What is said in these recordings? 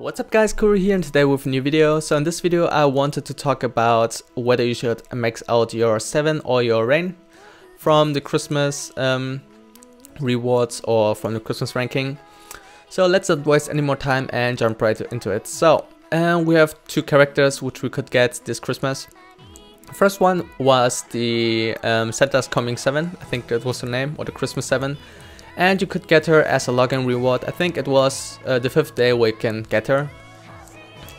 What's up guys, Kuroo here, and today with a new video. So in this video I wanted to talk about whether you should max out your 7 or your rain from the Christmas rewards or from the Christmas ranking. So let's not waste any more time and jump right into it. So we have two characters which we could get this Christmas. First one was the Santa's Coming 7, I think that was her name, or the Christmas 7. And you could get her as a login reward. I think it was the 5th day we can get her.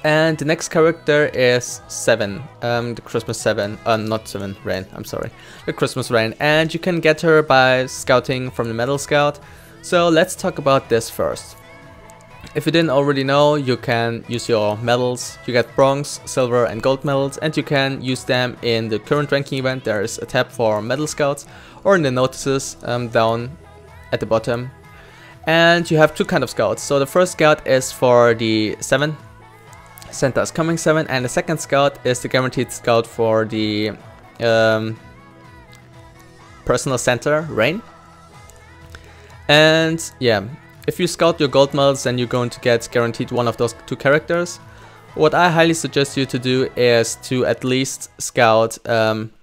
And the next character is 7, the Christmas 7, not 7, Rain, I'm sorry, the Christmas Rain. And you can get her by scouting from the Medal Scout. So let's talk about this first. If you didn't already know, you can use your medals. You get bronze, silver and gold medals, and you can use them in the current ranking event. There is a tab for Medal Scouts, or in the notices down at the bottom. And you have two kind of scouts. So the first scout is for the 7, Santa's Coming 7, and the second scout is the guaranteed scout for the personal Santa Rain. And yeah, if you scout your gold medals, then you're going to get guaranteed one of those two characters. What I highly suggest you to do is to at least scout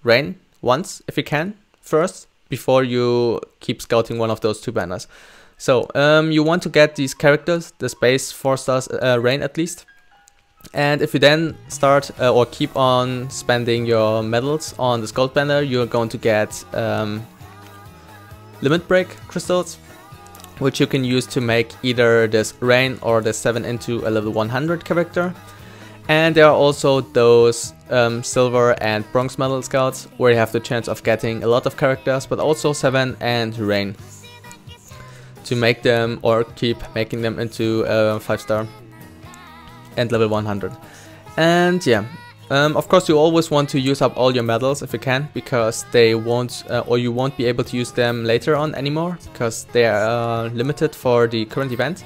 Rain once, if you can, first, before you keep scouting one of those two banners. So you want to get these characters, the base 4 stars Rain at least. And if you then start or keep on spending your medals on this gold banner, you're going to get limit break crystals, which you can use to make either this Rain or the 7 into a level 100 character. And there are also those silver and bronze medal scouts where you have the chance of getting a lot of characters, but also 7 and Rain to make them or keep making them into a 5-star and level 100. And yeah, of course you always want to use up all your medals if you can, because they won't or you won't be able to use them later on anymore, because they are limited for the current event.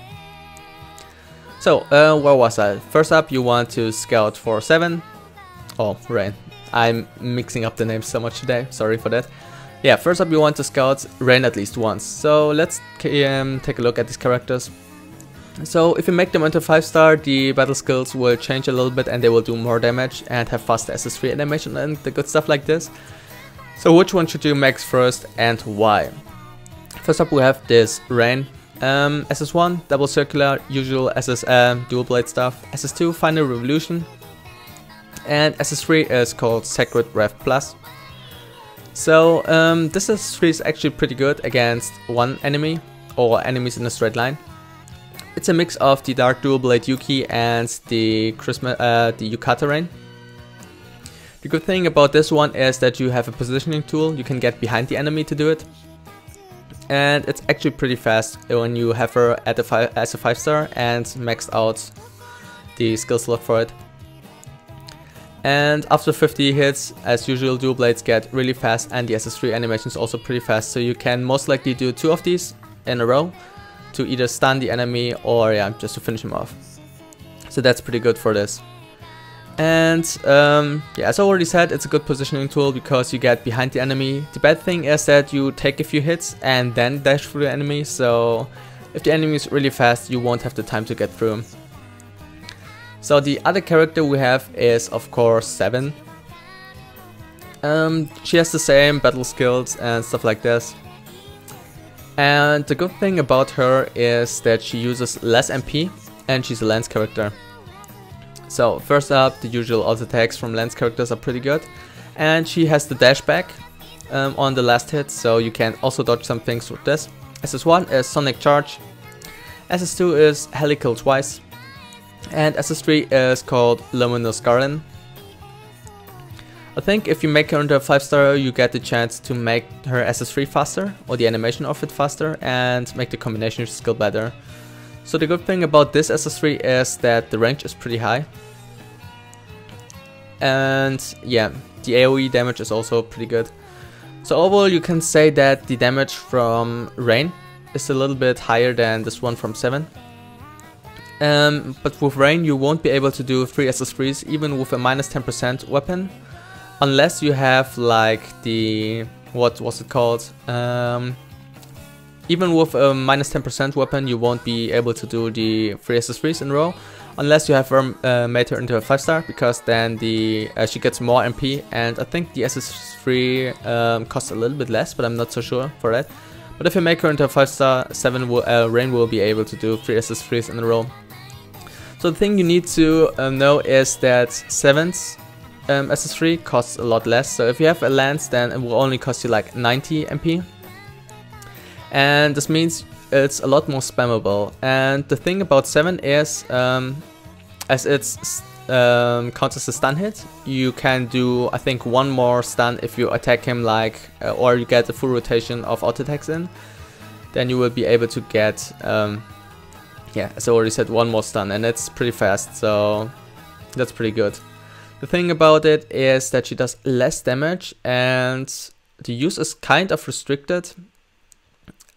So, where was I? First up, you want to scout for 7. Oh, Rain. I'm mixing up the names so much today, sorry for that. Yeah, first up you want to scout Rain at least once. So let's take a look at these characters. So if you make them into 5-star, the battle skills will change a little bit and they will do more damage and have faster SS3 animation and the good stuff like this. So which one should you max first and why? First up we have this Rain. SS1, double circular, usual SS dual blade stuff. SS2, final revolution. And SS3 is called Sacred Rev Plus. So this SS3 is actually pretty good against one enemy or enemies in a straight line. It's a mix of the Dark Dual Blade Yuki and the Yukata Rain. The good thing about this one is that you have a positioning tool. You can get behind the enemy to do it. And it's actually pretty fast when you have her at as a 5-star and maxed out the skill slot for it. And after 50 hits, as usual, dual blades get really fast and the SS3 animation is also pretty fast. So you can most likely do 2 of these in a row to either stun the enemy or yeah, just to finish him off. So that's pretty good for this. And yeah, as I already said, it's a good positioning tool because you get behind the enemy. The bad thing is that you take a few hits and then dash through the enemy, so if the enemy is really fast, you won't have the time to get through him. So the other character we have is of course 7. She has the same battle skills and stuff like this. And the good thing about her is that she uses less MP and she's a lance character. So first up, the usual auto attacks from lance characters are pretty good. And she has the dash back on the last hit, so you can also dodge some things with this. SS1 is Sonic Charge. SS2 is Helical Twice. And SS3 is called Luminous Garden. I think if you make her into a 5-star, you get the chance to make her SS3 faster, or the animation of it faster, and make the combination skill better. So the good thing about this SS3 is that the range is pretty high. And yeah, the AoE damage is also pretty good. So overall you can say that the damage from Rain is a little bit higher than this one from 7. But with Rain you won't be able to do 3 SS3s even with a minus 10% weapon. Unless you have like the, what was it called? even with a minus 10% weapon, you won't be able to do the 3 SS3s in a row, unless you have her made her into a 5-star, because then she gets more MP, and I think the SS3 costs a little bit less, but I'm not so sure for that. But if you make her into a 5-star, Rain will be able to do 3 SS3s in a row. So the thing you need to know is that 7's SS3 costs a lot less. So if you have a Lance, then it will only cost you like 90 MP. And this means it's a lot more spammable. And the thing about 7 is, as it's counters a stun hit, you can do, I think, 1 more stun if you attack him like, or you get a full rotation of auto attacks in. Then you will be able to get, yeah, as I already said, 1 more stun, and it's pretty fast, so that's pretty good. The thing about it is that she does less damage, and the use is kind of restricted,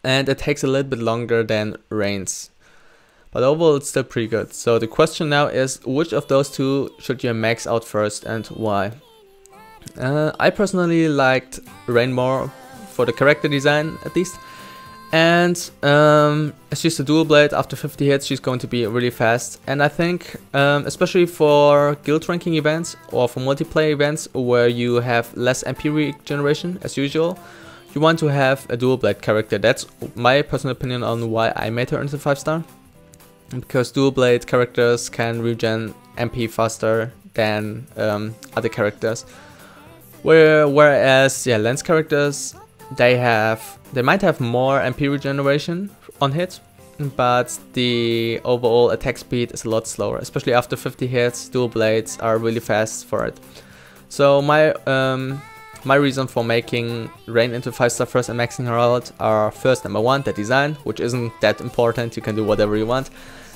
and it takes a little bit longer than Rain's. But overall it's still pretty good. So the question now is, which of those two should you max out first and why? I personally liked Rain more for the character design at least. And as she's a dual blade, after 50 hits she's going to be really fast. And I think especially for guild ranking events or for multiplayer events where you have less MP regeneration as usual, you want to have a dual blade character. That's my personal opinion on why I made her into 5-star. Because dual blade characters can regen MP faster than other characters. Whereas yeah, Lance characters, they might have more MP regeneration on hit, but the overall attack speed is a lot slower. Especially after 50 hits, dual blades are really fast for it. So my reason for making Rain into 5-star first and maxing her out are first, number 1, the design, which isn't that important, you can do whatever you want.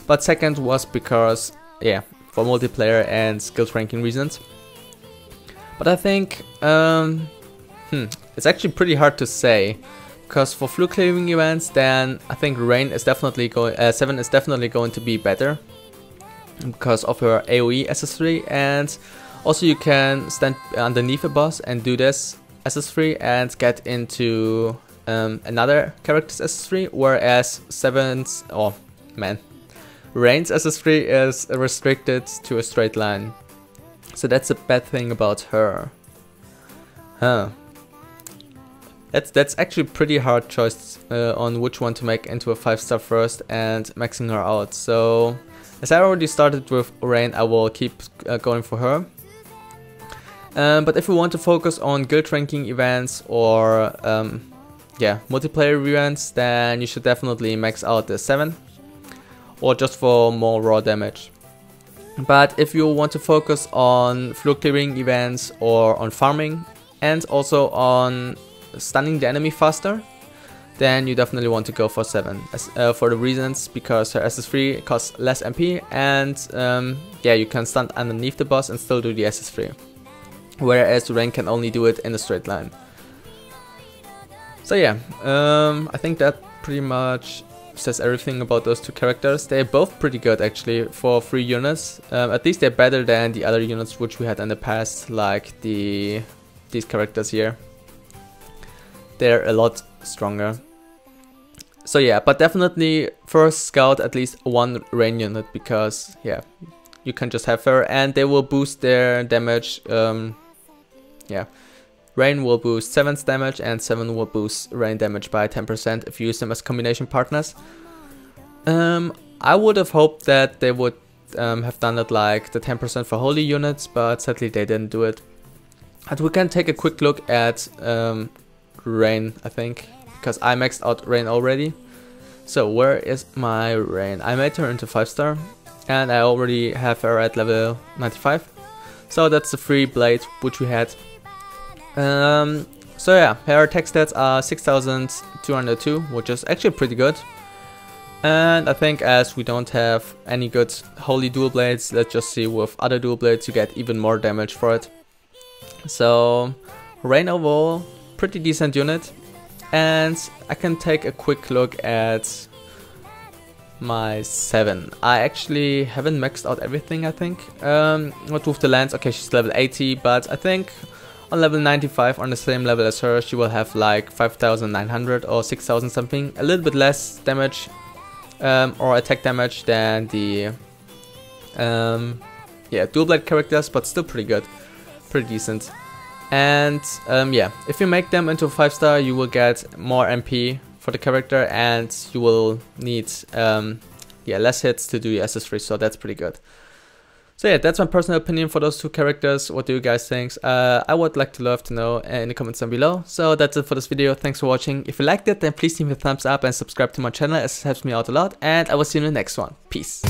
But second was because, yeah, for multiplayer and skills ranking reasons. But I think, it's actually pretty hard to say. Because for fluke cleaving events, then I think Rain is definitely 7 is definitely going to be better. Because of her AoE SS3, and also you can stand underneath a boss and do this SS3 and get into another character's SS3, whereas 7's, oh man, Rain's SS3 is restricted to a straight line. So that's a bad thing about her. Huh. That's actually pretty hard choice on which one to make into a 5-star first and maxing her out. So as I already started with Rain, I will keep going for her. But if we want to focus on guild ranking events or yeah, multiplayer events, then you should definitely max out the 7, or just for more raw damage. But if you want to focus on fluke clearing events or on farming and also on stunning the enemy faster, then you definitely want to go for 7. For the reasons, because her SS3 costs less MP and yeah, you can stun underneath the boss and still do the SS3. Whereas Rain can only do it in a straight line. So yeah, I think that pretty much says everything about those two characters. They're both pretty good actually for 3 units. At least they're better than the other units which we had in the past, like these characters here. They're a lot stronger. So yeah, but definitely first scout at least 1 Rain unit, because yeah, you can just have her and they will boost their damage. Yeah, Rain will boost 7's damage and 7 will boost Rain damage by 10% if you use them as combination partners. I would have hoped that they would have done it like the 10% for holy units, but sadly they didn't do it. And we can take a quick look at Rain, I think, because I maxed out Rain already. So where is my Rain? I made her into 5-star and I already have her at level 95. So that's the free blade which we had. So yeah, her attack stats are 6202, which is actually pretty good. And I think as we don't have any good holy dual blades, let's just see with other dual blades you get even more damage for it. So Rain overall, pretty decent unit. And I can take a quick look at my 7. I actually haven't maxed out everything, I think. Not with the Lance, okay, she's level 80, but I think On level 95, on the same level as her, she will have like 5900 or 6000 something, a little bit less damage or attack damage than the yeah, dual blade characters, but still pretty good, pretty decent. And yeah, if you make them into a 5-star, you will get more MP for the character, and you will need yeah, less hits to do your SS3, so that's pretty good. So yeah, that's my personal opinion for those two characters. What do you guys think? I would like to love to know in the comments down below. So that's it for this video. Thanks for watching. If you liked it, then please leave a thumbs up and subscribe to my channel, as it helps me out a lot. And I will see you in the next one. Peace.